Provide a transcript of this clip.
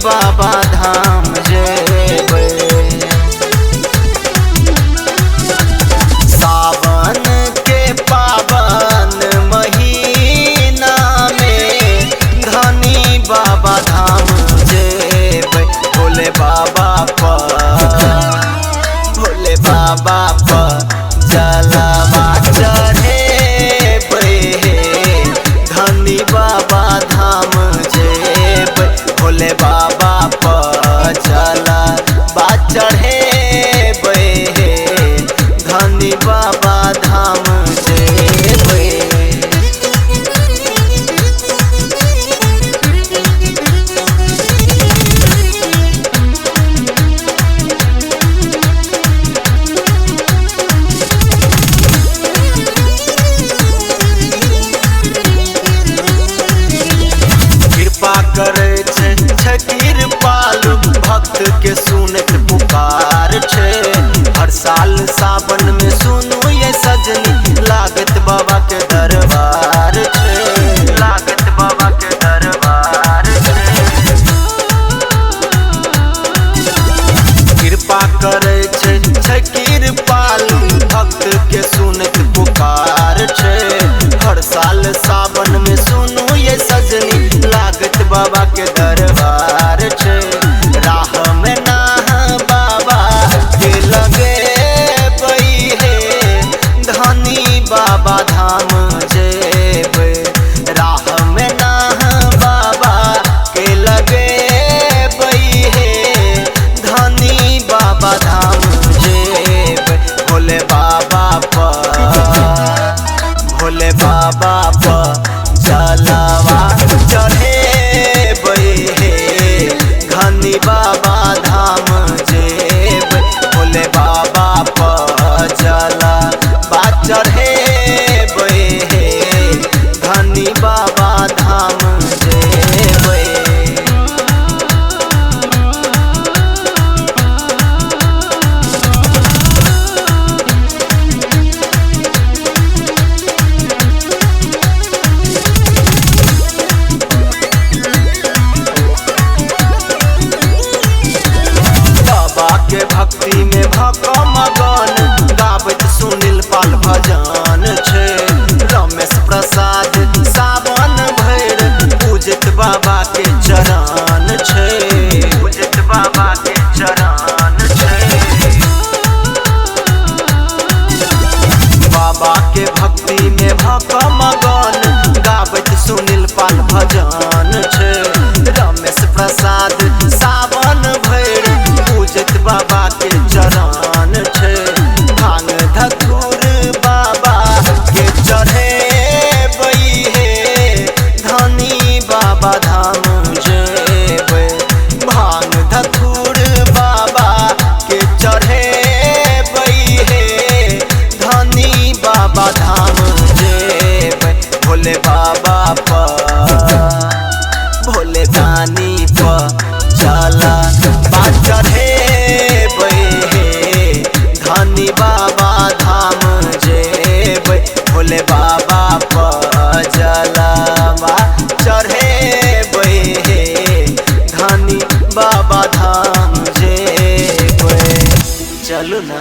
बाबा धाम जेबै। सावन के पावन महीना में धनी बाबा धाम जेबै। भोले बाबा पर जलवा चढ़ेबै। धनी बाबा धाम जेबै। भोले बाबा पर जलवा चढ़ेबै। धनी बाबा धाम जेबै। कृपा करे छै कृपालु भक्त के सुनत पुकार छै। हर साल सावन में सुनू ये सजनी लागत बाबा के दरबार छै। लागत बाबा के दरबार छै। कृपा करे छै कृपालु भक्त के सुनत पुकार छै। हर साल सावन में सुनू ये सजनी लागत बाबा के दरबार छै। राह में नाह बाबा के लगे हे धनी बाबा धाम जेबै। राह में नाह बाबा के लगे हे धनी बाबा धाम जेबै। भोले बाबा पर जलवा चढ़ेबै। धनी बाबा धाम जेबै। भोले बाबा पर जलवा चढ़ेबै। धनी बाबा धाम जेबै। के भक्ति में भक मगन गाबैत सुनील पाल भजन छै। रमेश प्रसाद सावन भैर पूजत बाबा के चरण छै। पूजत बाबा के चरण छै। बाबा के भक्ति में भक मगन गाबैत सुनील पाल भजन छै। रमेश प्रसाद सावन भैर पूजत बाबा के चरण छै। भांग धतूर बाबा के चढ़ेबै। धनी बाबा धाम जेबै। भांग धतूर बाबा के चढ़ेबै। धनी बाबा धाम जेबै। भोले बाबा भोले दानी पर जलवा चढ़ेबै। धनी बाबा धाम जेबै। भोले बाबा पर जलवा चढ़ेबै। धनी बाबा धाम जेबै। चलू ना।